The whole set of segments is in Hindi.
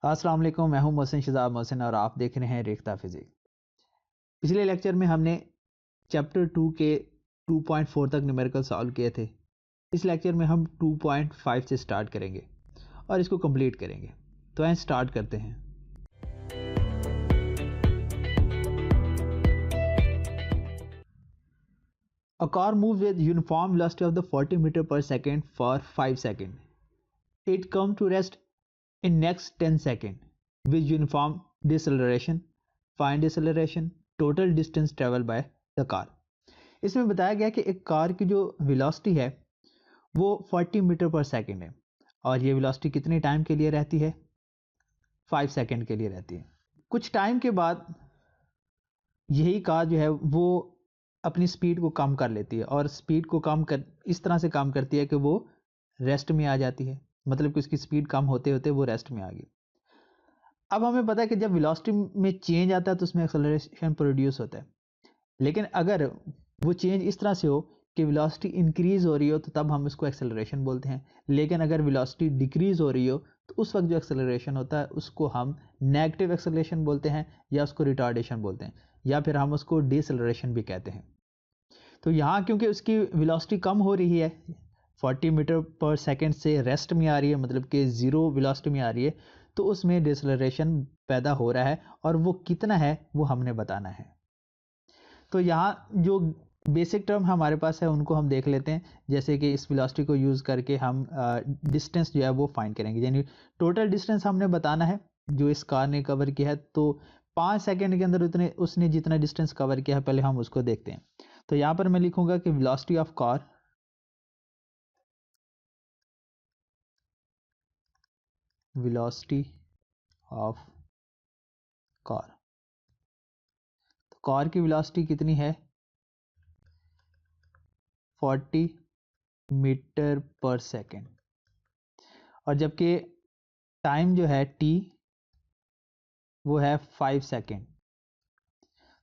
अस्सलाम वालेकुम, मैं हूं मोहसिन शहजाद मोहसिन और आप देख रहे हैं रेख्ता फिजिक्स। पिछले लेक्चर में हमने चैप्टर 2 के 2.4 तक न्यूमेरिकल सॉल्व किए थे। इस लेक्चर में हम 2.5 से स्टार्ट करेंगे और इसको कंप्लीट करेंगे। तो आइए स्टार्ट करते हैं। A car moves with uniform velocity of the 40 meter per second for 5 seconds. It comes to rest in next 10 seconds with uniform deceleration. Find deceleration, total distance traveled by the car. इसमें बताया गया कि एक कार की जो वेलोसिटी है वो 40 मीटर पर सेकंड है और ये वेलोसिटी कितने टाइम के लिए रहती है? 5 सेकंड के लिए रहती है। कुछ टाइम के बाद यही कार जो है वो अपनी स्पीड को कम कर लेती है और स्पीड को कम कर इस तरह से कम करती है कि वो रेस्ट में आ जाती है, मतलब कि उसकी स्पीड कम होते होते वो रेस्ट में आ गई। अब हमें पता है कि जब वेलोसिटी में चेंज आता है तो उसमें एक्सेलरेशन प्रोड्यूस होता है, लेकिन अगर वो चेंज इस तरह से हो कि वेलोसिटी इंक्रीज हो रही हो तो तब हम इसको एक्सेलरेशन बोलते हैं, लेकिन अगर वेलोसिटी डिक्रीज हो रही हो तो उस वक्त जो एक्सेलरेशन होता है उसको हम नेगेटिव एक्सेलरेशन बोलते हैं या उसको रिटार्डेशन बोलते हैं या फिर हम उसको डिसेलरेशन भी कहते हैं। तो यहाँ क्योंकि उसकी वेलोसिटी कम हो रही है, 40 मीटर पर सेकंड से रेस्ट में आ रही है, मतलब कि ज़ीरो वेलोसिटी में आ रही है, तो उसमें डिसेलरेशन पैदा हो रहा है और वो कितना है वो हमने बताना है। तो यहाँ जो बेसिक टर्म हमारे पास है उनको हम देख लेते हैं, जैसे कि इस वेलोसिटी को यूज़ करके हम डिस्टेंस जो है वो फाइंड करेंगे, यानी टोटल डिस्टेंस हमने बताना है जो इस कार ने कवर किया है। तो 5 सेकंड के अंदर उसने जितना डिस्टेंस कवर किया है पहले हम उसको देखते हैं। तो यहाँ पर मैं लिखूंगा कि वेलोसिटी ऑफ कार तो कार की वेलोसिटी कितनी है? 40 मीटर पर सेकेंड, और जबकि टाइम जो है t वो है 5 सेकेंड।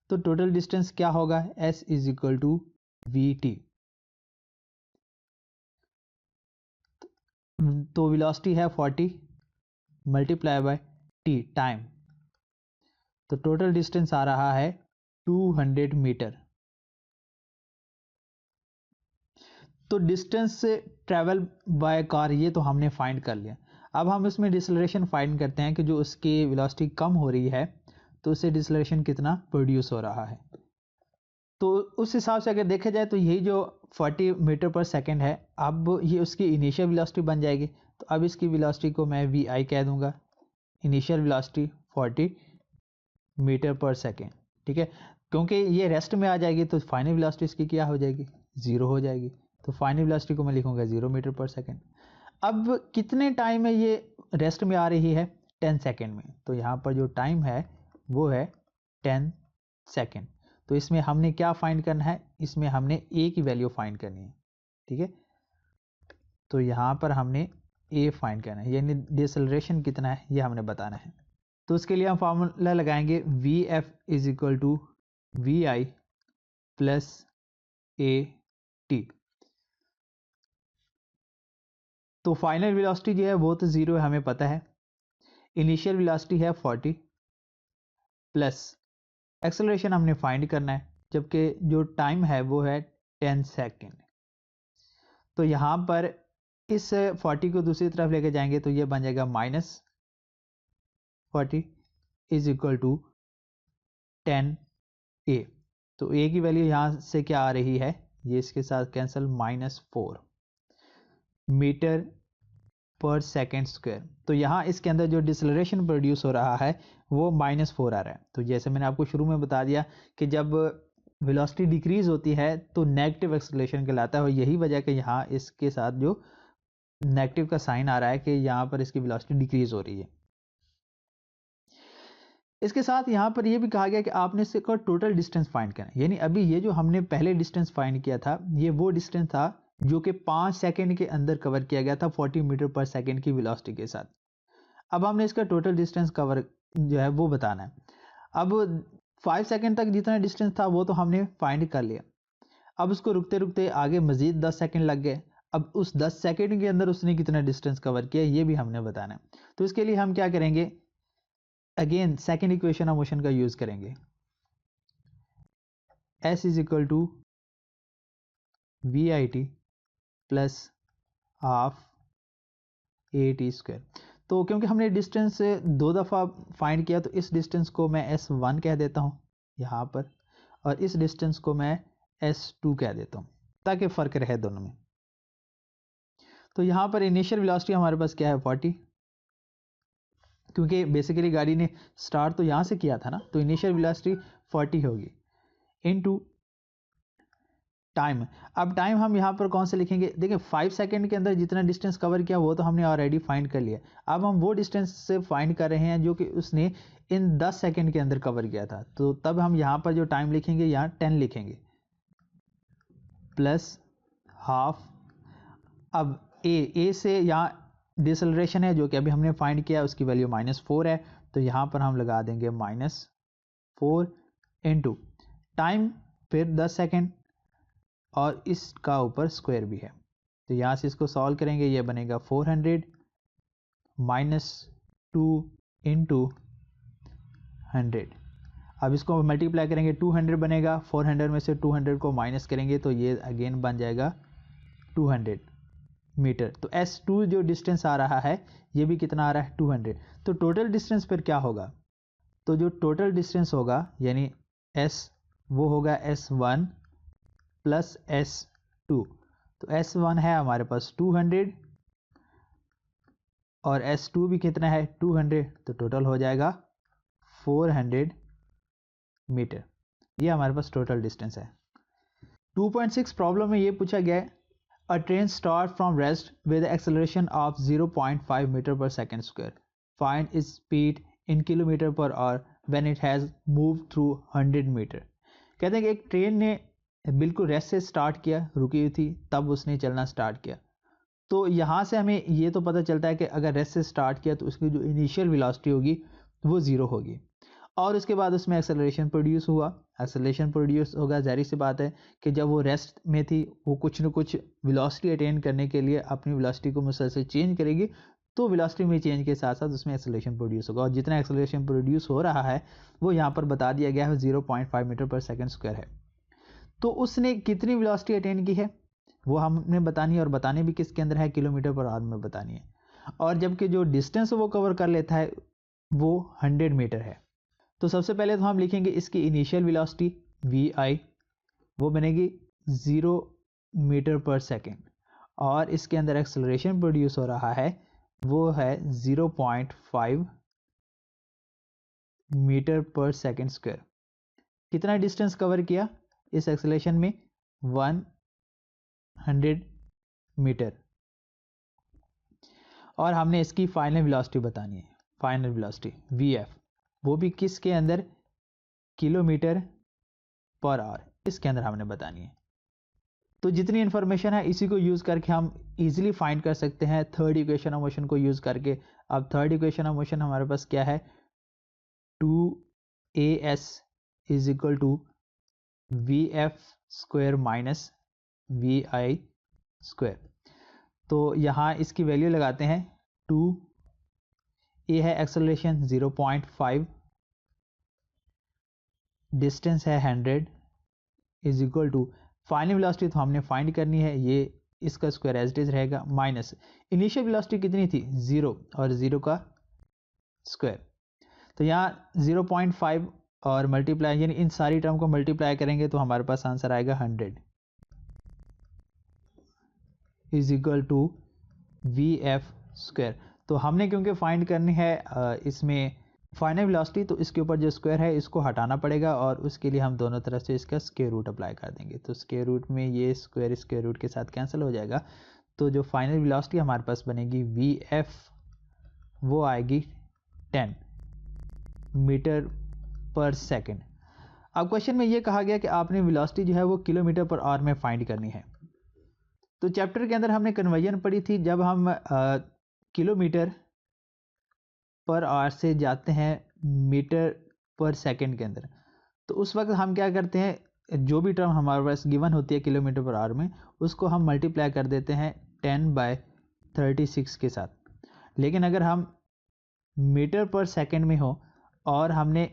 तो टोटल डिस्टेंस क्या होगा? s is equal to vt। तो वेलोसिटी है 40 मल्टीप्लाई बाय t टाइम, तो टोटल डिस्टेंस आ रहा है 200 मीटर। तो डिस्टेंस से ट्रैवल बाय कार ये तो हमने फाइंड कर लिया। अब हम इसमें डिसेलरेशन फाइंड करते हैं कि जो उसकी वेलोसिटी कम हो रही है तो उससे डिसेलरेशन कितना प्रोड्यूस हो रहा है। तो उस हिसाब से अगर देखा जाए तो यही जो 40 मीटर पर सेकंड है, अब ये उसकी इनिशियल वेलोसिटी बन जाएगी। तो अब इसकी वेलोसिटी को मैं वी आई कह दूंगा, initial velocity 40 metre per second, ठीक है। क्योंकि ये रेस्ट में आ जाएगी तो फाइनल वेलोसिटी इसकी क्या हो जाएगी? ज़ीरो हो जाएगी। तो फाइनल वेलोसिटी को मैं लिखूंगा 0 मीटर पर सेकेंड। अब कितने टाइम में ये रेस्ट में आ रही है? 10 सेकेंड में। तो यहाँ पर जो टाइम है वो है 10 सेकेंड। तो इसमें हमने क्या फाइंड करना है? इसमें हमने ए की वैल्यू फाइंड करनी है, ठीक है। तो यहाँ पर हमने ए फाइंड करना है, यानी डिसेलरेशन कितना है ये हमने बताना है। तो उसके लिए हम फार्मूला लगाएंगे v f is equal to v i plus a t. तो फाइनल वेलोसिटी जो है वो तो ज़ीरो है, हमें पता है। इनिशियल वेलोसिटी है 40 प्लस एक्सेलरेशन हमने फाइंड करना है, जबकि जो टाइम है वो है 10 सेकेंड। तो यहाँ पर इस 40 को दूसरी तरफ लेके जाएंगे तो ये बन जाएगा -40 इज इक्वल टू 10 ए। तो ए की वैल्यू यहाँ से क्या आ रही है? ये इसके साथ cancel, -4 metre per second square. तो यहाँ इसके अंदर जो डिसेलरेशन प्रोड्यूस हो रहा है वो -4 आ रहा है। तो जैसे मैंने आपको शुरू में बता दिया कि जब वेलोसिटी डिक्रीज होती है तो नेगेटिव एक्सेलरेशन कहलाता है, और यही वजह कि यहाँ इसके साथ जो नेगेटिव का साइन आ रहा है कि यहाँ पर इसकी वेलोसिटी डिक्रीज हो रही है। इसके साथ यहाँ पर यह भी कहा गया कि आपने इसका टोटल डिस्टेंस फाइंड करना है, यानी अभी ये जो हमने पहले डिस्टेंस फाइंड किया था ये वो डिस्टेंस था जो कि 5 सेकंड के अंदर कवर किया गया था 40 मीटर पर सेकंड की वेलोसिटी के साथ। अब हमने इसका टोटल डिस्टेंस कवर जो है वो बताना है। अब 5 सेकंड तक जितना डिस्टेंस था वो तो हमने फाइंड कर लिया। अब उसको रुकते रुकते आगे मजीद 10 सेकंड लग गए। अब उस 10 सेकंड के अंदर उसने कितना डिस्टेंस कवर किया ये भी हमने बताना है। तो इसके लिए हम क्या करेंगे, again second equation of motion का यूज करेंगे, s is equal to v i t plus half a t square. तो क्योंकि हमने डिस्टेंस दो दफ़ा फाइंड किया तो इस डिस्टेंस को मैं s1 कह देता हूँ यहाँ पर, और इस डिस्टेंस को मैं s2 कह देता हूँ ताकि फ़र्क रहे दोनों में। तो यहाँ पर इनिशियल वेलोसिटी हमारे पास क्या है 40, क्योंकि बेसिकली गाड़ी ने स्टार्ट तो यहाँ से किया था ना, तो इनिशियल वेलोसिटी 40 होगी इनटू टाइम। अब टाइम हम यहाँ पर कौन से लिखेंगे, देखिए 5 सेकंड के अंदर जितना डिस्टेंस कवर किया वो तो हमने ऑलरेडी फाइंड कर लिया। अब हम वो डिस्टेंस से फाइंड कर रहे हैं जो कि उसने इन 10 सेकंड के अंदर कवर किया था, तो तब हम यहाँ पर जो टाइम लिखेंगे यहाँ 10 लिखेंगे प्लस हाफ। अब ए से यहाँ डिसलरेशन है जो कि अभी हमने फाइंड किया, उसकी वैल्यू -4 है, तो यहाँ पर हम लगा देंगे -4 इनटू टाइम, फिर 10 सेकंड और इसका ऊपर स्क्वायर भी है, तो यहाँ से इसको सॉल्व करेंगे, ये बनेगा 400 -2 इंटू 100। अब इसको मल्टीप्लाई करेंगे 200 बनेगा, 400 में से 200 को माइनस करेंगे तो ये अगेन बन जाएगा 200 मीटर। तो S2 जो डिस्टेंस आ रहा है ये भी कितना आ रहा है 200। तो टोटल डिस्टेंस फिर क्या होगा, तो जो टोटल डिस्टेंस होगा यानी S वो होगा S1 प्लस S2। तो S1 है हमारे पास 200 और S2 भी कितना है 200, तो टोटल हो जाएगा 400 मीटर। ये हमारे पास टोटल डिस्टेंस है। 2.6 प्रॉब्लम में ये पूछा गया है, a train start from rest with acceleration of 0.5 metre per second square, find its speed in kilometre per hour when it has move through 100 metre. कहते हैं कि एक ट्रेन ने बिल्कुल रेस्ट से स्टार्ट किया, रुकी हुई थी, तब उसने चलना स्टार्ट किया। तो यहाँ से हमें ये तो पता चलता है कि अगर रेस्ट से स्टार्ट किया तो उसकी जो इनिशियल वेलोसिटी होगी वो 0 होगी, और उसके बाद उसमें एक्सेलरेशन प्रोड्यूस हुआ। एक्सेलरेशन प्रोड्यूस होगा, जाहिर सी बात है कि जब वो रेस्ट में थी वो कुछ न कुछ वेलोसिटी अटेन करने के लिए अपनी वेलोसिटी को मुसलसल चेंज करेगी, तो वेलोसिटी में चेंज के साथ साथ उसमें एक्सेलरेशन प्रोड्यूस होगा, और जितना एक्सेलरेशन प्रोड्यूस हो रहा है वो यहाँ पर बता दिया गया है 0.5 मीटर पर सेकेंड स्क्वायर है। तो उसने कितनी वेलोसिटी अटेन की है वो हमने बतानी है, और बताने भी किसके अंदर है, किलोमीटर पर आवर में बतानी है, और जबकि जो डिस्टेंस वो कवर कर लेता है वो 100 मीटर है। तो सबसे पहले तो हम लिखेंगे इसकी इनिशियल वेलोसिटी vi, वो बनेगी 0 मीटर पर सेकेंड, और इसके अंदर एक्सेलरेशन प्रोड्यूस हो रहा है वो है 0.5 मीटर पर सेकेंड स्क्वायर। कितना डिस्टेंस कवर किया इस एक्सेलरेशन में 100 मीटर, और हमने इसकी फाइनल वेलोसिटी बतानी है, फाइनल वेलोसिटी vf, वो भी किसके अंदर, किलोमीटर पर आवर, इसके अंदर हमने बतानी है। तो जितनी इंफॉर्मेशन है इसी को यूज करके हम इजीली फाइंड कर सकते हैं थर्ड इक्वेशन ऑफ मोशन को यूज करके। अब थर्ड इक्वेशन ऑफ मोशन हमारे पास क्या है, 2as is equal to vf square minus vi square. तो यहाँ इसकी वैल्यू लगाते हैं, 2a है एक्सेलरेशन 0.5, डिस्टेंस है 100 is equal to final velocity तो हमने फाइंड करनी है, ये इसका स्क्वायर एज इट इज रहेगा, माइनस इनिशियल वेलोसिटी कितनी थी 0 और 0 का स्क्वायर। तो यहाँ 0.5 और मल्टीप्लाई यानी इन सारी टर्म को मल्टीप्लाई करेंगे तो हमारे पास आंसर आएगा 100 is equal to vf square. तो हमने क्योंकि फाइंड करनी है इसमें फाइनल वेलोसिटी, तो इसके ऊपर जो स्क्वायर है इसको हटाना पड़ेगा, और उसके लिए हम दोनों तरफ से इसका स्क्वायर रूट अप्लाई कर देंगे। तो स्क्वायर रूट में ये स्क्वायर रूट के साथ कैंसिल हो जाएगा, तो जो फाइनल वेलोसिटी हमारे पास बनेगी vf वो आएगी 10 मीटर पर सेकेंड। अब क्वेश्चन में ये कहा गया कि आपने वेलोसिटी जो है वो किलोमीटर पर आवर में फाइंड करनी है। तो चैप्टर के अंदर हमने कन्वर्जन पढ़ी थी, जब हम किलोमीटर पर आवर से जाते हैं मीटर पर सेकंड के अंदर, तो उस वक्त हम क्या करते हैं, जो भी टर्म हमारे पास गिवन होती है किलोमीटर पर आवर में उसको हम मल्टीप्लाई कर देते हैं 10/36 के साथ। लेकिन अगर हम मीटर पर सेकंड में हो और हमने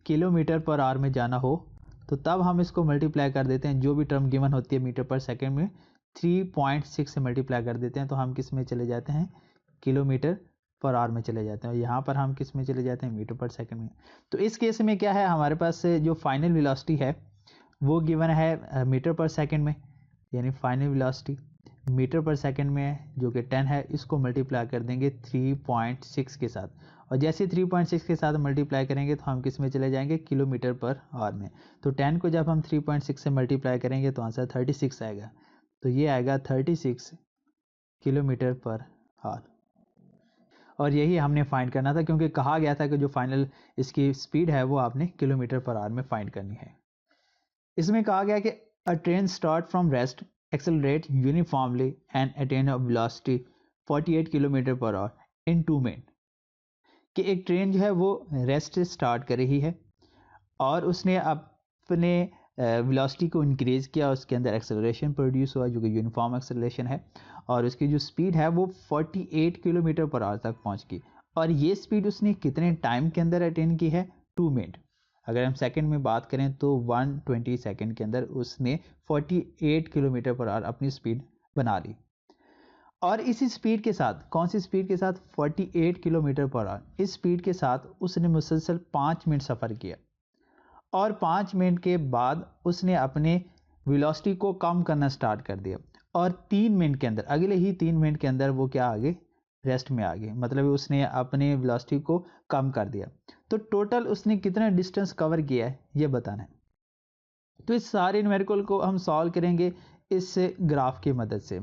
किलोमीटर पर आवर में जाना हो तो तब हम इसको मल्टीप्लाई कर देते हैं, जो भी टर्म गिवन होती है मीटर पर सेकंड में 3.6 से मल्टीप्लाई कर देते हैं, तो हम किस में चले जाते हैं, किलोमीटर पर आवर में चले जाते हैं। और यहाँ पर हम किस में चले जाते हैं, मीटर पर सेकंड में। तो इस केस में क्या है, हमारे पास जो फाइनल वेलोसिटी है वो गिवन है मीटर पर सेकंड में, यानी फाइनल वेलोसिटी मीटर पर सेकंड में है जो कि 10 है। इसको मल्टीप्लाई कर देंगे 3.6 के साथ, और जैसे 3.6 के साथ मल्टीप्लाई करेंगे तो हम किस में चले जाएंगे, किलोमीटर पर आवर में। तो 10 को जब हम 3.6 से मल्टीप्लाई करेंगे तो आंसर 36 आएगा। तो ये आएगा 36 किलोमीटर पर आवर। और यही हमने फाइंड करना था, क्योंकि कहा गया था कि जो फाइनल इसकी स्पीड है वो आपने किलोमीटर पर आवर में फाइंड करनी है। इसमें कहा गया कि अ train start from rest accelerate uniformly and attain a velocity 48 kilometre per hour in 2 minute. कि एक ट्रेन जो है वो रेस्ट से स्टार्ट कर रही है और उसने अपने वेलोसिटी को इंक्रीज किया, उसके अंदर एक्सेलरेशन प्रोड्यूस हुआ जो कि यूनिफॉर्म एक्सेलरेशन है, और उसकी जो स्पीड है वो 48 किलोमीटर पर आवर तक पहुंच गई। और ये स्पीड उसने कितने टाइम के अंदर अटेन की है, 2 मिनट। अगर हम सेकंड में बात करें तो 120 सेकंड के अंदर उसने 48 किलोमीटर पर आवर अपनी स्पीड बना ली। और इसी स्पीड के साथ, कौन सी स्पीड के साथ, 48 किलोमीटर पर आवर, इस स्पीड के साथ उसने मुसलसल 5 मिनट सफ़र किया। और 5 मिनट के बाद उसने अपने वेलोसिटी को कम करना स्टार्ट कर दिया, और 3 मिनट के अंदर, अगले ही 3 मिनट के अंदर वो क्या आ गए, रेस्ट में आ गए, मतलब उसने अपने वेलोसिटी को कम कर दिया। तो टोटल उसने कितना डिस्टेंस कवर किया है ये बताना है। तो इस सारे न्यूमेरिकल को हम सॉल्व करेंगे इस ग्राफ की मदद से।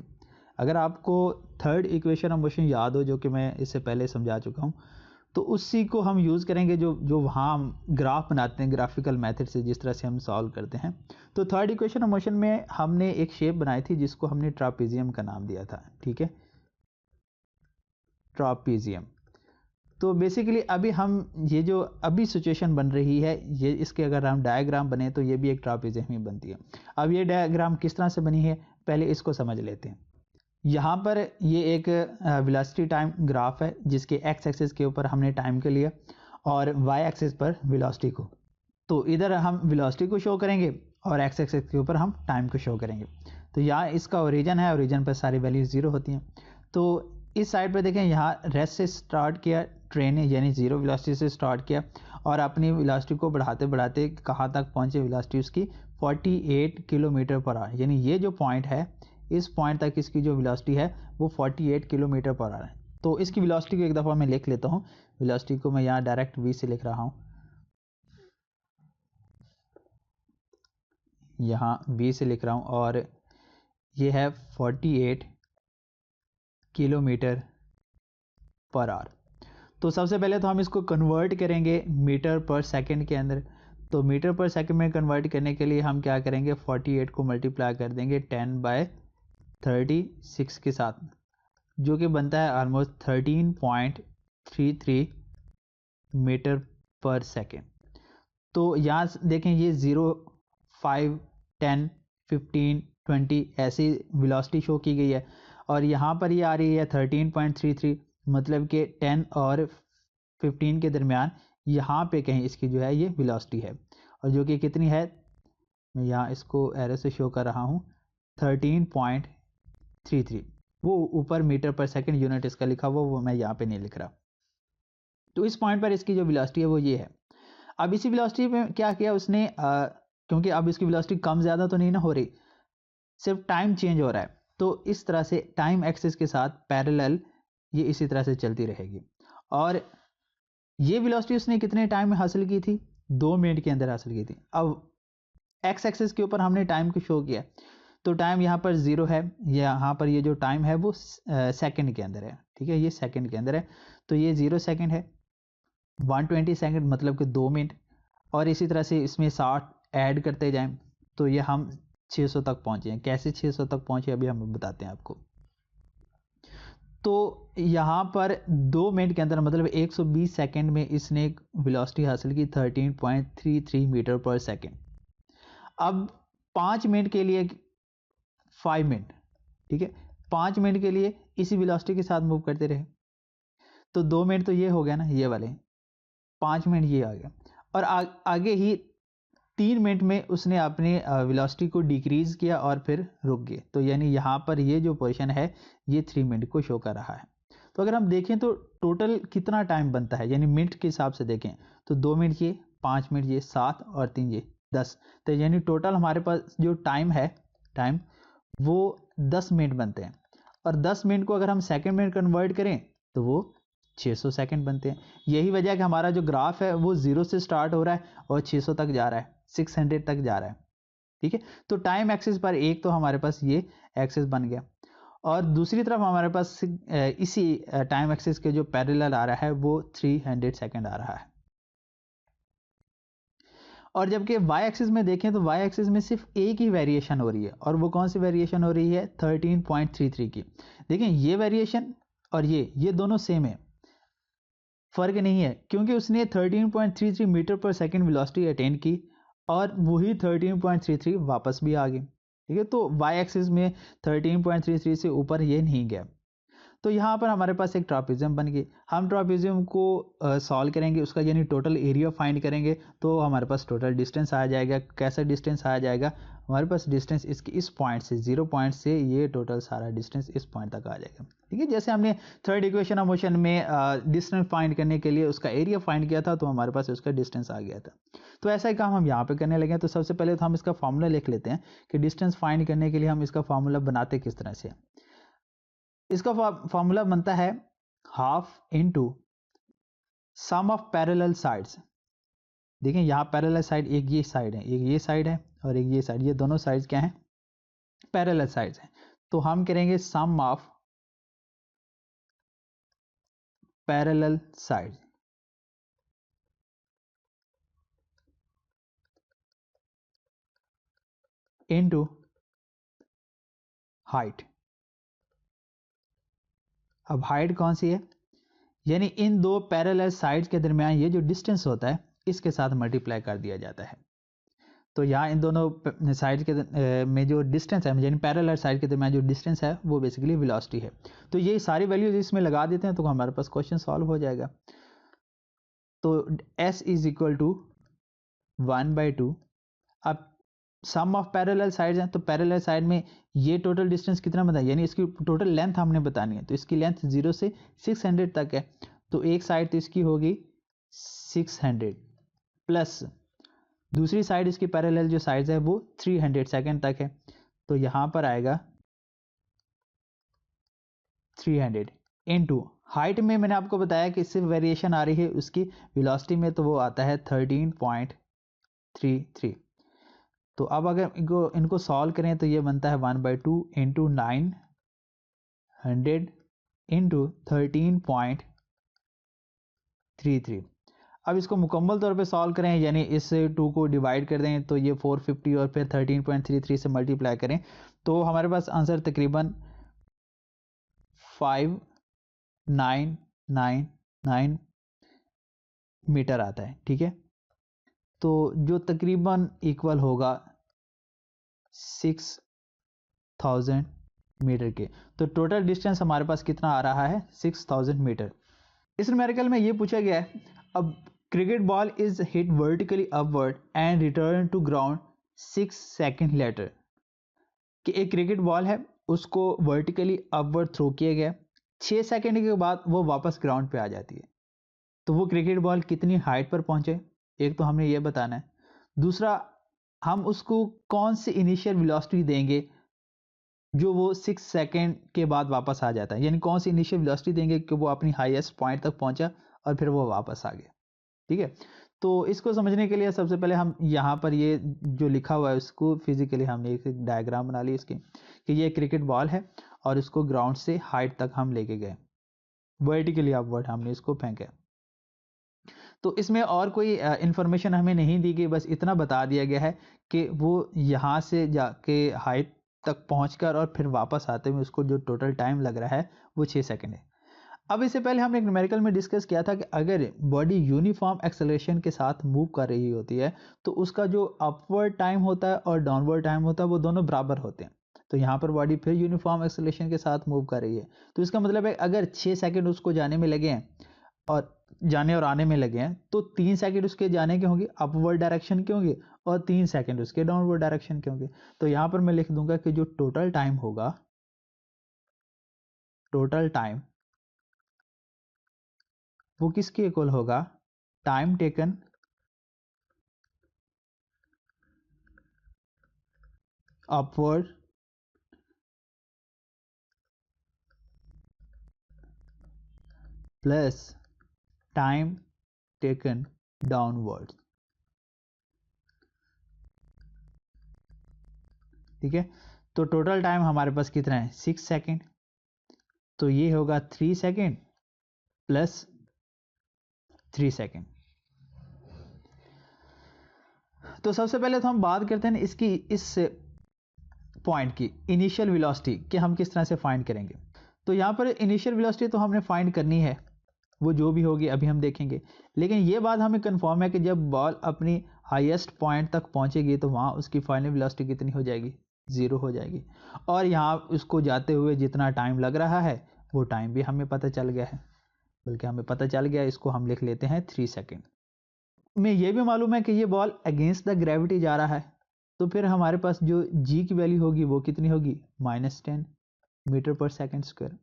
अगर आपको थर्ड इक्वेशन ऑफ मोशन याद हो, जो कि मैं इससे पहले समझा चुका हूँ, तो उसी को हम यूज़ करेंगे जो वहाँ हम ग्राफ बनाते हैं ग्राफिकल मेथड से, जिस तरह से हम सॉल्व करते हैं। तो थर्ड इक्वेशन ऑफ मोशन में हमने एक शेप बनाई थी जिसको हमने ट्रापीजियम का नाम दिया था, ठीक है, ट्रापीजियम। तो बेसिकली अभी हम ये जो अभी सिचुएशन बन रही है, ये इसके अगर हम डायग्राम बने तो ये भी एक ट्रापीजियम ही बनती है। अब ये डायग्राम किस तरह से बनी है, पहले इसको समझ लेते हैं। यहाँ पर ये एक वेलोसिटी टाइम ग्राफ है जिसके एक्स एक्सिस के ऊपर हमने टाइम के लिया और वाई एक्सिस पर वेलोसिटी को। तो इधर हम वेलोसिटी को शो करेंगे और एक्स एक्सिस के ऊपर हम टाइम को शो करेंगे। तो यहाँ इसका ओरिजिन है, ओरिजिन पर सारी वैल्यूज 0 होती हैं। तो इस साइड पर देखें, यहाँ रेस्ट से स्टार्ट किया ट्रेन ने, यानी 0 वेलोसिटी से स्टार्ट किया और अपनी वेलोसिटी को बढ़ाते बढ़ाते कहाँ तक पहुँचे, वेलोसिटी उसकी 48 किलोमीटर पर आवर, यानी ये जो पॉइंट है इस पॉइंट तक इसकी जो वेलोसिटी है वो 48 किलोमीटर पर आवर है। तो इसकी वेलोसिटी को एक दफ़ा मैं लिख लेता हूँ, वेलोसिटी को मैं यहाँ डायरेक्ट v से लिख रहा हूँ, यहाँ v से लिख रहा हूँ, और ये है 48 किलोमीटर पर आवर। तो सबसे पहले तो हम इसको कन्वर्ट करेंगे मीटर पर सेकंड के अंदर। तो मीटर पर सेकंड में कन्वर्ट करने के लिए हम क्या करेंगे, 48 को मल्टीप्लाई कर देंगे 10/36 के साथ, जो कि बनता है ऑलमोस्ट 13.33 मीटर पर सेकेंड। तो यहाँ देखें ये 0, 5, 10, 15, 20 ऐसी वेलोसिटी शो की गई है, और यहाँ पर ये आ रही है 13.33, मतलब कि 10 और 15 के दरमियान यहाँ पे कहीं इसकी जो है ये वेलोसिटी है, और जो कि कितनी है, मैं यहाँ इसको एरो से शो कर रहा हूँ, 13.33। वो ऊपर मीटर पर सेकंड यूनिट इसका लिखा हुआ, वो मैं यहाँ पे नहीं लिख रहा। तो इस पॉइंट पर इसकी जो वेलोसिटी है वो ये है। अब इसी वेलोसिटी पे क्या किया उसने, क्योंकि अब इसकी वेलोसिटी कम ज़्यादा तो नहीं ना हो रही, सिर्फ टाइम चेंज हो रहा है, तो इस तरह से टाइम एक्सिस के साथ पैरेलल ये इसी तरह से चलती रहेगी। और ये वेलोसिटी उसने कितने टाइम में हासिल की थी, 2 मिनट के अंदर हासिल की थी। अब एक्स एक्सिस के ऊपर हमने टाइम को शो किया, तो टाइम यहाँ पर 0 है, यहाँ पर ये जो टाइम है वो सेकंड के अंदर है, ठीक है, ये सेकंड के अंदर है, तो ये 0 सेकंड है, 120 सेकंड मतलब कि 2 मिनट, और इसी तरह से इसमें 60 ऐड करते जाएं तो ये हम 600 तक पहुँचे हैं। कैसे 600 तक पहुँचे अभी हम बताते हैं आपको। तो यहाँ पर 2 मिनट के अंदर मतलब 120 सेकंड में इसने एक वेलोसिटी हासिल की 13.33 मीटर पर सेकंड। अब 5 मिनट के लिए 5 मिनट, ठीक है, 5 मिनट के लिए इसी वेलोसिटी के साथ मूव करते रहे, तो 2 मिनट तो ये हो गया ना, ये वाले 5 मिनट ये आ गया, और आगे ही 3 मिनट में उसने अपनी वेलोसिटी को डिक्रीज किया और फिर रुक गए। तो यानी यहाँ पर ये जो पोजीशन है ये 3 मिनट को शो कर रहा है। तो अगर हम देखें तो टोटल कितना टाइम बनता है, यानी मिनट के हिसाब से देखें तो 2 मिनट ये, 5 मिनट ये, 7 और 3 ये 10। तो यानी टोटल हमारे पास जो टाइम है, टाइम वो 10 मिनट बनते हैं। और 10 मिनट को अगर हम सेकंड में कन्वर्ट करें तो वो 600 सेकंड बनते हैं। यही वजह है कि हमारा जो ग्राफ है वो 0 से स्टार्ट हो रहा है और 600 तक जा रहा है, 600 तक जा रहा है। ठीक है, तो टाइम एक्सिस पर एक तो हमारे पास ये एक्सिस बन गया, और दूसरी तरफ हमारे पास इसी टाइम एक्सिस के जो पैरेलल आ रहा है वो 300 सेकंड आ रहा है। और जबकि वाई एक्सिस में देखें तो वाई एक्सिस में सिर्फ एक ही वेरिएशन हो रही है, और वो कौन सी वेरिएशन हो रही है, 13.33 की। देखें ये वेरिएशन और ये दोनों सेम है, फर्क नहीं है, क्योंकि उसने 13.33 मीटर पर सेकंड वेलोसिटी अटेन की और वही 13.33 वापस भी आ गई। ठीक है, तो वाई एक्सिस में 13.33 से ऊपर ये नहीं गया। तो यहाँ पर हमारे पास एक ट्रापेजियम बन गई। हम ट्रापेजियम को सॉल्व करेंगे, उसका यानी टोटल एरिया फाइंड करेंगे, तो हमारे पास टोटल डिस्टेंस आ जाएगा। कैसा डिस्टेंस आ जाएगा, हमारे पास डिस्टेंस इसकी इस पॉइंट से 0 पॉइंट से ये टोटल सारा डिस्टेंस इस पॉइंट तक आ जाएगा। ठीक है, जैसे हमने थर्ड इक्वेशन ऑफ मोशन में डिस्टेंस फाइंड करने के लिए उसका एरिया फाइंड किया था, तो हमारे पास उसका डिस्टेंस आ गया था। तो ऐसा ही काम हम यहाँ पे करने लगे। तो सबसे पहले तो हम इसका फॉर्मूला लिख लेते हैं कि डिस्टेंस फाइंड करने के लिए हम इसका फॉर्मूला बनाते किस तरह से। इसका फॉर्मूला बनता है half into sum of parallel sides. देखें यहाँ पैरेलल साइड, एक ये साइड है, एक ये साइड है और एक ये साइड, ये दोनों साइड्स क्या हैं, पैरेलल साइड्स हैं। तो हम करेंगे sum of parallel side into height. अब हाइट कौन सी है, यानी इन दो पैरेलल साइड्स के दरमियान ये जो डिस्टेंस होता है इसके साथ मल्टीप्लाई कर दिया जाता है। तो यहाँ इन दोनों साइड के में जो डिस्टेंस है, यानी पैरेलल साइड के दरमियान जो डिस्टेंस है वो बेसिकली वेलोसिटी है। तो ये सारी वैल्यूज इसमें लगा देते हैं तो हमारे पास क्वेश्चन सॉल्व हो जाएगा। तो s इज इक्वल टू 1/2। अब सम ऑफ पैरेलल साइड्स हैं, तो पैरेलल साइड में ये टोटल डिस्टेंस कितना बताया, यानी इसकी टोटल लेंथ हमने बतानी है। तो इसकी लेंथ 0 से 600 तक है, तो एक साइड तो इसकी होगी 600 प्लस दूसरी साइड इसकी पैरेलल जो साइड है वो 300 सेकंड तक है। तो यहाँ पर आएगा 300 इनटू हाइट में मैंने आपको बताया कि इससे वेरिएशन आ रही है उसकी वेलोसिटी में, तो वो आता है 13.33। तो अब अगर इनको सॉल्व करें तो ये बनता है 1/2 इंटू 900 इंटू 13.33। अब इसको मुकम्मल तौर पे सॉल्व करें, यानी इस 2 को डिवाइड कर दें तो ये 450 और फिर 13.33 से मल्टीप्लाई करें तो हमारे पास आंसर तकरीबन 5999 मीटर आता है। ठीक है, तो जो तकरीबन इक्वल होगा 6000 मीटर के। तो टोटल डिस्टेंस हमारे पास कितना आ रहा है, 6000 मीटर। इस न्यूमेरिकल में ये पूछा गया है, अब cricket ball is hit vertically upward and return to ground 6 second later. कि एक क्रिकेट बॉल है, उसको वर्टिकली अपवर्ड थ्रो किया गया, 6 सेकंड के बाद वो वापस ग्राउंड पे आ जाती है। तो वो क्रिकेट बॉल कितनी हाइट पर पहुंचे, एक तो हमने ये बताना है। दूसरा, हम उसको कौन सी इनिशियल वेलोसिटी देंगे जो वो 6 सेकंड के बाद वापस आ जाता है, यानी कौन सी इनिशियल वेलोसिटी देंगे कि वो अपनी हाईएस्ट पॉइंट तक पहुंचा और फिर वो वापस आ गया। ठीक है, तो इसको समझने के लिए सबसे पहले हम यहाँ पर ये जो लिखा हुआ है उसको फिजिकली हमने एक डायग्राम बना ली इसकी, कि ये क्रिकेट बॉल है और इसको ग्राउंड से हाइट तक हम लेके गए, वर्टिकली अपवर्ड हमने इसको फेंका। तो इसमें और कोई इंफॉर्मेशन हमें नहीं दी गई, बस इतना बता दिया गया है कि वो यहाँ से जाके हाइट तक पहुंचकर और फिर वापस आते हुए उसको जो टोटल टाइम लग रहा है वो 6 सेकंड है। अब इससे पहले हमने एक न्यूमेरिकल में डिस्कस किया था कि अगर बॉडी यूनिफॉर्म एक्सेलरेशन के साथ मूव कर रही होती है तो उसका जो अपवर्ड टाइम होता है और डाउनवर्ड टाइम होता है वो दोनों बराबर होते हैं। तो यहाँ पर बॉडी फिर यूनिफॉर्म एक्सेलरेशन के साथ मूव कर रही है, तो इसका मतलब है अगर 6 सेकंड उसको जाने में लगे हैं और जाने और आने में लगे हैं, तो 3 सेकंड उसके जाने के होंगे अपवर्ड डायरेक्शन के होंगे और 3 सेकंड उसके डाउनवर्ड डायरेक्शन के होंगे। तो यहाँ पर मैं लिख दूंगा कि जो टोटल टाइम होगा, टोटल टाइम वो किसके इक्वल होगा, time taken upward plus time taken downward. ठीक है, तो टोटल टाइम हमारे पास कितना है 6 सेकेंड, तो ये होगा 3 सेकेंड प्लस 3 सेकेंड। तो सबसे पहले तो हम बात करते हैं इसकी इस पॉइंट की इनिशियल वेलोसिटी कि हम किस तरह से फाइंड करेंगे। तो यहाँ पर इनिशियल वेलोसिटी तो हमने फाइंड करनी है, वो जो भी होगी अभी हम देखेंगे, लेकिन ये बात हमें कंफर्म है कि जब बॉल अपनी हाईएस्ट पॉइंट तक पहुंचेगी तो वहाँ उसकी फाइनल वेलोसिटी कितनी हो जाएगी, 0 हो जाएगी। और यहाँ उसको जाते हुए जितना टाइम लग रहा है वो टाइम भी हमें पता चल गया है, बल्कि हमें पता चल गया, इसको हम लिख लेते हैं 3 सेकेंड में। ये भी मालूम है कि ये बॉल अगेंस्ट द ग्रेविटी जा रहा है, तो फिर हमारे पास जो जी की वैल्यू होगी वो कितनी होगी, -10 मीटर पर सेकेंड स्क्वायर।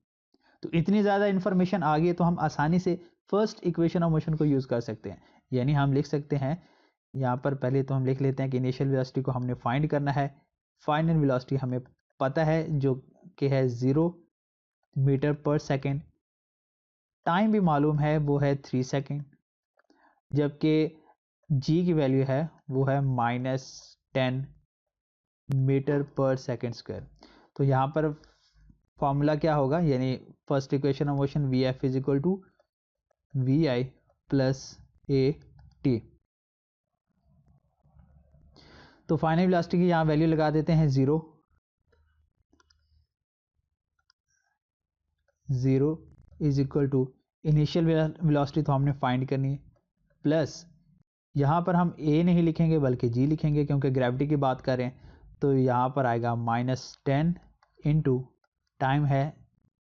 तो इतनी ज़्यादा इन्फॉर्मेशन आ गई तो हम आसानी से फर्स्ट इक्वेशन ऑफ मोशन को यूज़ कर सकते हैं। यानी हम लिख सकते हैं यहाँ पर, पहले तो हम लिख लेते हैं कि इनिशियल वेलोसिटी को हमने फाइंड करना है, फाइनल वेलोसिटी हमें पता है जो कि है 0 मीटर पर सेकेंड, टाइम भी मालूम है वो है 3 सेकेंड, जबकि जी की वैल्यू है वो है -10 मीटर पर सेकेंड स्क्वायर। तो यहाँ पर फॉर्मूला क्या होगा, यानी first equation of motion v f is equal to v i plus a t. तो फाइनल वेलोसिटी की यहाँ वैल्यू लगा देते हैं 0 is equal to initial velocity तो हमने फाइंड करनी है, प्लस यहाँ पर हम ए नहीं लिखेंगे बल्कि जी लिखेंगे क्योंकि ग्रेविटी की बात कर रहे हैं। तो यहाँ पर आएगा -10 इंटू टाइम है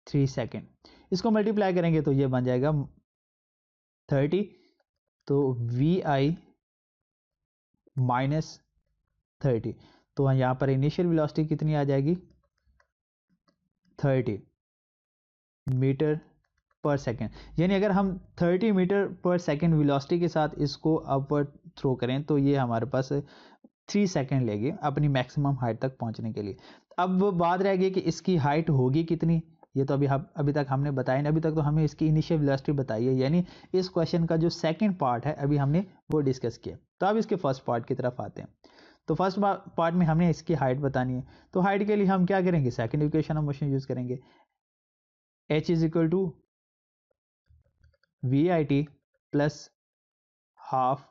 3 सेकेंड, इसको मल्टीप्लाई करेंगे तो ये बन जाएगा 30। तो वी आई -30, तो यहाँ पर इनिशियल वेलोसिटी कितनी आ जाएगी 30 मीटर पर सेकेंड। यानी अगर हम 30 मीटर पर सेकेंड वेलोसिटी के साथ इसको अपवर्ड थ्रो करें तो ये हमारे पास 3 सेकेंड लेगी अपनी मैक्सिमम हाइट तक पहुंचने के लिए। अब बात रह गई कि इसकी हाइट होगी कितनी, ये तो अभी तक हमने बताया नहीं, अभी तक तो हमें इसकी इनिशियल वेलोसिटी बताई है, यानी इस क्वेश्चन का जो सेकंड पार्ट है अभी हमने वो डिस्कस किया। तो अब इसके फर्स्ट पार्ट की तरफ आते हैं। तो फर्स्ट पार्ट में हमने इसकी हाइट बतानी है, तो हाइट के लिए हम क्या करेंगे, second equation of motion use करेंगे, h is equal to v i t plus half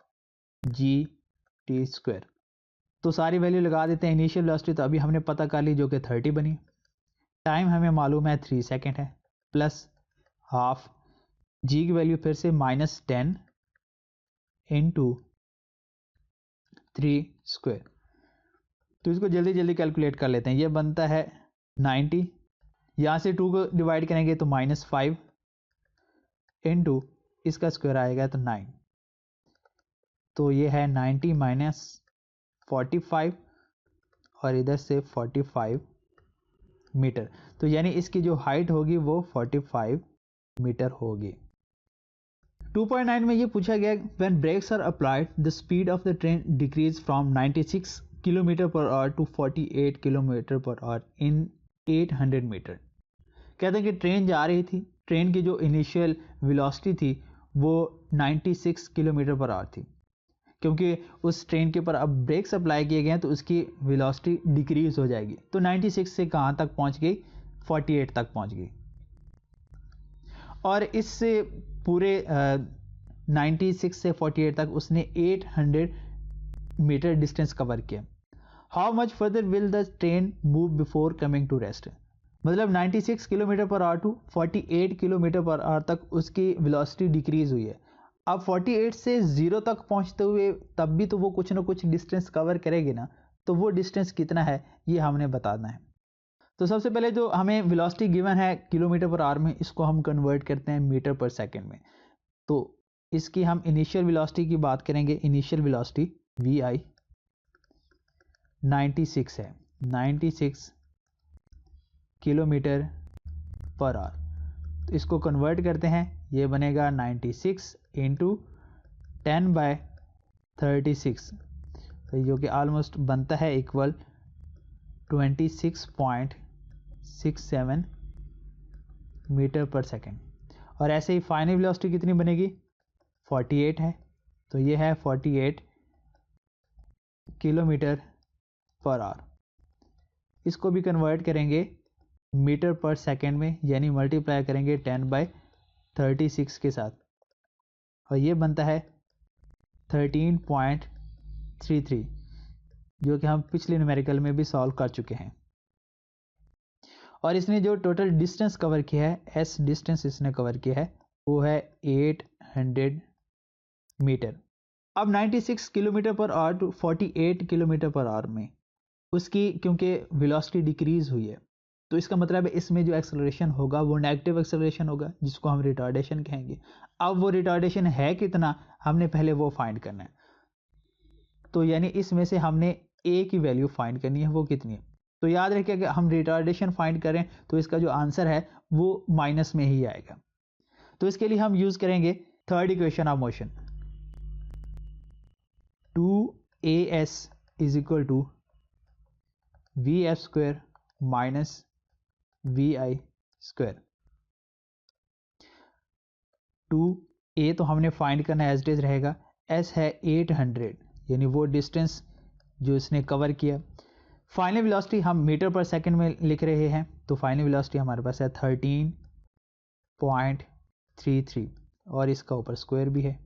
g t square. तो सारी वैल्यू लगा देते हैं। इनिशियल वेलोसिटी तो अभी हमने पता कर ली जो कि 30 बनी, टाइम हमें मालूम है 3 सेकेंड है, प्लस हाफ जी की वैल्यू फिर से -10 इंटू 3 स्क्वायर। तो इसको जल्दी जल्दी कैलकुलेट कर लेते हैं, ये बनता है 90, यहाँ से 2 को डिवाइड करेंगे तो -5 इंटू इसका स्क्वायर आएगा तो 9, तो ये है 90 माइनस 45 और इधर से 45 मीटर। तो यानी इसकी जो हाइट होगी वो 45 मीटर होगी। 2.9 में ये पूछा गया, when brakes are applied the speed of the train decrease from 96 kilometre per hour to 48 kilometre per hour in 800 metre. कहते हैं कि ट्रेन जा रही थी, ट्रेन की जो इनिशियल वेलोसिटी थी वो 96 किलोमीटर पर आवर थी, क्योंकि उस ट्रेन के ऊपर अब ब्रेक्स अप्लाई किए गए हैं तो उसकी वेलोसिटी डिक्रीज हो जाएगी। तो 96 से कहाँ तक पहुँच गई, 48 तक पहुँच गई, और इससे पूरे 96 से 48 तक उसने 800 मीटर डिस्टेंस कवर किया। How much further will the train move before coming to rest, मतलब 96 kilometre per hour to 48 kilometre per hour तक उसकी वेलोसिटी डिक्रीज हुई है। अब 48 से 0 तक पहुंचते हुए तब भी तो वो कुछ ना कुछ डिस्टेंस कवर करेगी ना, तो वो डिस्टेंस कितना है ये हमने बताना है। तो सबसे पहले जो हमें वेलोसिटी गिवन है किलोमीटर पर आवर में, इसको हम कन्वर्ट करते हैं मीटर पर सेकंड में। तो इसकी हम इनिशियल वेलोसिटी की बात करेंगे। इनिशियल वेलोसिटी वी आई 96 है, 96 किलोमीटर पर आवर। तो इसको कन्वर्ट करते हैं, ये बनेगा 96 इंटू 10/36, तो जो कि ऑलमोस्ट बनता है इक्वल 26.67 मीटर पर सेकेंड। और ऐसे ही फाइनल वेलोसिटी कितनी बनेगी, 48 है, तो ये है 48 किलोमीटर पर आवर। इसको भी कन्वर्ट करेंगे मीटर पर सेकेंड में, यानी मल्टीप्लाई करेंगे 10/36 के साथ, और ये बनता है 13.33, जो कि हम पिछले न्यूमेरिकल में भी सॉल्व कर चुके हैं। और इसने जो टोटल डिस्टेंस कवर किया है, एस डिस्टेंस इसने कवर किया है, वो है 800 मीटर। अब 96 kilometre per hour to 48 kilometre per hour में उसकी क्योंकि वेलोसिटी डिक्रीज हुई है, तो इसका मतलब है इसमें जो एक्सेलरेशन होगा वो नेगेटिव एक्सेलरेशन होगा, जिसको हम रिटार्डेशन कहेंगे। अब वो रिटार्डेशन है कितना, हमने पहले वो फाइंड करना है। तो यानी इसमें से हमने ए की वैल्यू फाइंड करनी है, वो कितनी है। तो याद रखिए कि हम रिटार्डेशन फाइंड करें तो इसका जो आंसर है वो माइनस में ही आएगा। तो इसके लिए हम यूज करेंगे third equation of motion, 2as is equal to vf square minus vi square. 2a तो हमने फाइंड करना है, एज इट इज रहेगा। s है 800, यानी वो डिस्टेंस जो इसने कवर किया। फाइनल वेलोसिटी हम मीटर पर सेकंड में लिख रहे हैं, तो फाइनल वेलोसिटी हमारे पास है 13.33, और इसका ऊपर स्क्वायर भी है,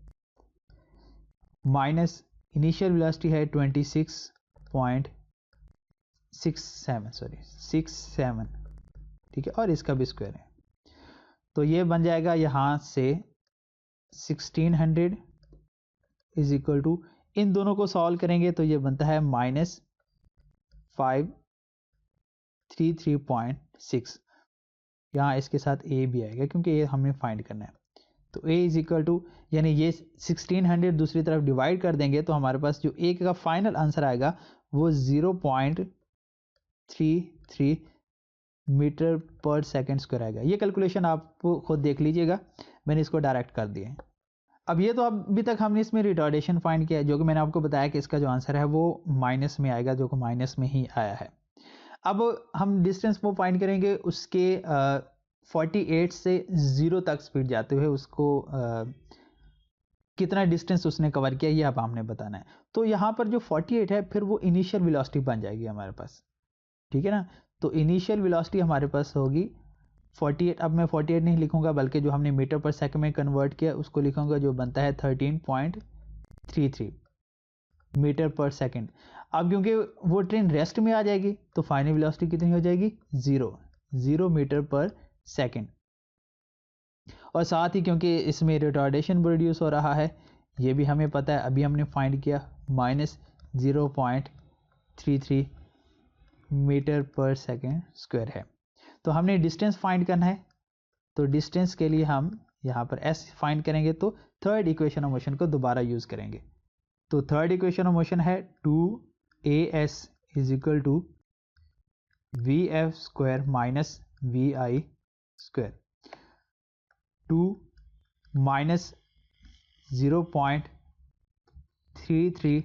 माइनस इनिशियल वेलोसिटी है 26.67, ठीक है, और इसका भी स्क्वायर है। तो ये बन जाएगा यहाँ से 1600 इज इक्वल टू, इन दोनों को सॉल्व करेंगे तो ये बनता है -533.6। यहाँ इसके साथ a भी आएगा क्योंकि ये हमें फाइंड करना है। तो a इज इक्वल टू, यानी ये 1600 दूसरी तरफ डिवाइड कर देंगे तो हमारे पास जो a का फाइनल आंसर आएगा वो 0.33 मीटर पर सेकेंड स्क्वायर आएगा। ये कैलकुलेशन आप खुद देख लीजिएगा, मैंने इसको डायरेक्ट कर दिया है। अब ये तो अभी तक हमने इसमें रिटार्डेशन फाइंड किया है, जो कि मैंने आपको बताया कि इसका जो आंसर है वो माइनस में आएगा, जो कि माइनस में ही आया है। अब हम डिस्टेंस वो फाइंड करेंगे उसके 48 से 0 तक स्पीड जाते हुए उसको कितना डिस्टेंस उसने कवर किया, ये अब हमने बताना है। तो यहाँ पर जो 48 है फिर वो इनिशियल वेलोसिटी बन जाएगी हमारे पास, ठीक है ना। तो इनिशियल वेलोसिटी हमारे पास होगी 48। अब मैं 48 नहीं लिखूंगा, बल्कि जो हमने मीटर पर सेकंड में कन्वर्ट किया उसको लिखूंगा, जो बनता है 13.33 मीटर पर सेकंड। अब क्योंकि वो ट्रेन रेस्ट में आ जाएगी तो फाइनल वेलोसिटी कितनी हो जाएगी, 0 मीटर पर सेकंड। और साथ ही क्योंकि इसमें रिटार्डेशन प्रोड्यूस हो रहा है, ये भी हमें पता है, अभी हमने फाइंड किया, -0.33 मीटर पर सेकेंड स्क्वायर है। तो हमने डिस्टेंस फाइंड करना है, तो डिस्टेंस के लिए हम यहाँ पर s फाइंड करेंगे, तो थर्ड इक्वेशन ऑफ मोशन को दोबारा यूज करेंगे। तो थर्ड इक्वेशन ऑफ मोशन है 2as is equal to vf square minus vi square. 2 minus 0.33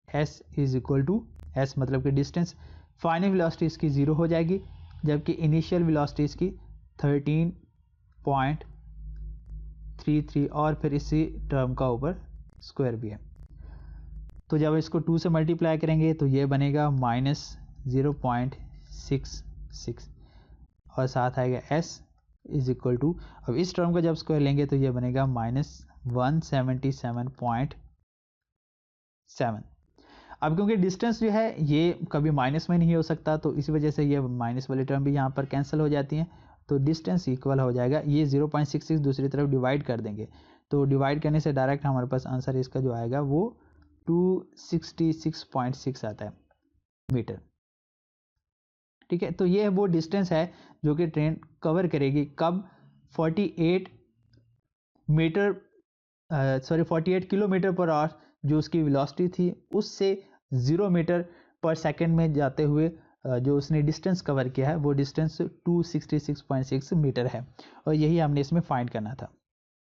s is equal to, s मतलब कि डिस्टेंस, फाइनल वेलोसिटी इसकी 0 हो जाएगी, जबकि इनिशियल वेलोसिटी इसकी 13.33, और फिर इसी टर्म का ऊपर स्क्वायर भी है। तो जब इसको 2 से मल्टीप्लाई करेंगे तो ये बनेगा -0.66, और साथ आएगा s इज इक्वल टू, अब इस टर्म का जब स्क्वायर लेंगे तो ये बनेगा -177.7। अब क्योंकि डिस्टेंस जो है ये कभी माइनस में नहीं हो सकता, तो इस वजह से ये माइनस वाली टर्म भी यहाँ पर कैंसिल हो जाती हैं, तो डिस्टेंस इक्वल हो जाएगा, ये 0.66 दूसरी तरफ डिवाइड कर देंगे, तो डिवाइड करने से डायरेक्ट हमारे पास आंसर इसका जो आएगा वो 266.6 आता है मीटर, ठीक है। तो ये वो डिस्टेंस है जो कि ट्रेन कवर करेगी, कब, 48 मीटर 48 किलोमीटर पर आवर जो उसकी वेलोसिटी थी, उससे 0 मीटर पर सेकंड में जाते हुए जो उसने डिस्टेंस कवर किया है वो डिस्टेंस 266.6 मीटर है, और यही हमने इसमें फाइंड करना था।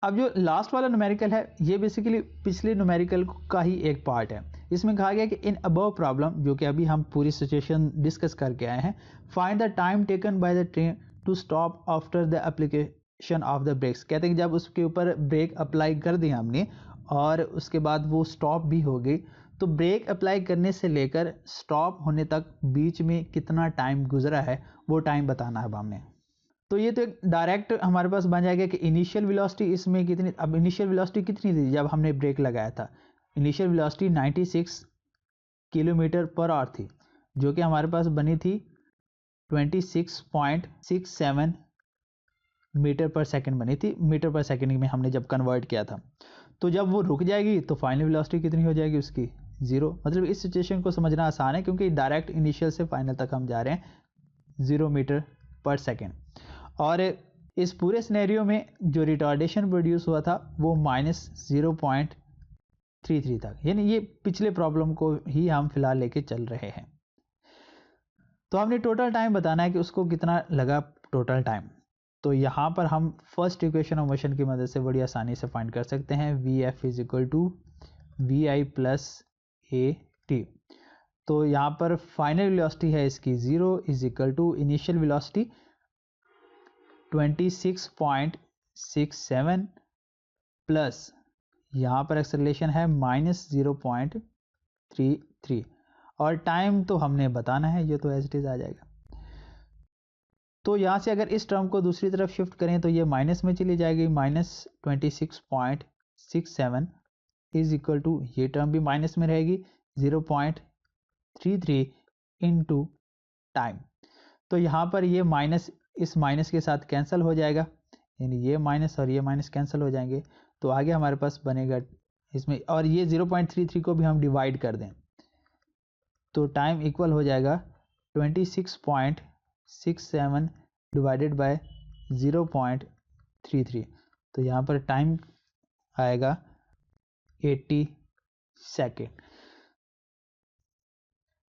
अब जो लास्ट वाला न्यूमेरिकल है ये बेसिकली पिछले न्यूमेरिकल का ही एक पार्ट है। इसमें कहा गया कि इन अबव प्रॉब्लम, जो कि अभी हम पूरी सिचुएशन डिस्कस करके आए हैं, find the time taken by the train to stop after the application of the brakes. कहते हैं कि जब उसके ऊपर ब्रेक अप्लाई कर दिया हमने और उसके बाद वो स्टॉप भी हो गई, तो ब्रेक अप्लाई करने से लेकर स्टॉप होने तक बीच में कितना टाइम गुजरा है वो टाइम बताना है अब हमने। तो ये तो एक डायरेक्ट हमारे पास बन जाएगा कि इनिशियल वेलोसिटी इसमें कितनी, अब इनिशियल वेलोसिटी कितनी थी जब हमने ब्रेक लगाया था, initial velocity 96 kilometre per our थी, जो कि हमारे पास बनी थी 26.67 मीटर पर सेकंड बनी थी, मीटर पर सेकंड में हमने जब कन्वर्ट किया था। तो जब वो रुक जाएगी तो फाइनल वेलोसिटी कितनी हो जाएगी उसकी, 0। मतलब इस सिचुएशन को समझना आसान है क्योंकि डायरेक्ट इनिशियल से फाइनल तक हम जा रहे हैं 0 मीटर पर सेकेंड। और इस पूरे सिनेरियो में जो रिटार्डेशन प्रोड्यूस हुआ था वो -0.33 था, यानी ये पिछले प्रॉब्लम को ही हम फिलहाल लेके चल रहे हैं। तो हमने टोटल टाइम बताना है कि उसको कितना लगा टोटल टाइम। तो यहाँ पर हम फर्स्ट इक्वेशन ऑफ मोशन की मदद से बड़ी आसानी से फाइंड कर सकते हैं, Vf = vi + at। तो यहाँ पर फाइनल वेलोसिटी है इसकी 0 = इनिशियल वेलोसिटी 26.67 प्लस यहाँ पर एक्सेलरेशन है -0.33, और टाइम तो हमने बताना है, ये तो एज इट इज आ जाएगा। तो यहाँ से अगर इस टर्म को दूसरी तरफ शिफ्ट करें तो ये माइनस में चली जाएगी, -26.67 = ये टर्म भी माइनस में रहेगी 0.33 इंटू टाइम। तो यहाँ पर ये माइनस इस माइनस के साथ कैंसिल हो जाएगा, यानी ये माइनस और ये माइनस कैंसिल हो जाएंगे। तो आगे हमारे पास बनेगा इसमें, और ये 0.33 को भी हम डिवाइड कर दें तो टाइम इक्वल हो जाएगा 26.67 डिवाइडेड बाय 0.33। तो यहाँ पर टाइम आएगा 80 सेकेंड।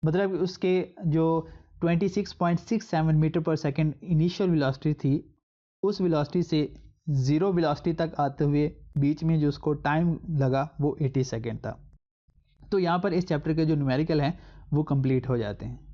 मतलब उसके जो 26.67 metre per second initial velocity थी, उस वेलोसिटी से 0 वेलोसिटी तक आते हुए बीच में जो उसको टाइम लगा वो 80 सेकेंड था। तो यहाँ पर इस चैप्टर के जो न्यूमेरिकल हैं वो कंप्लीट हो जाते हैं।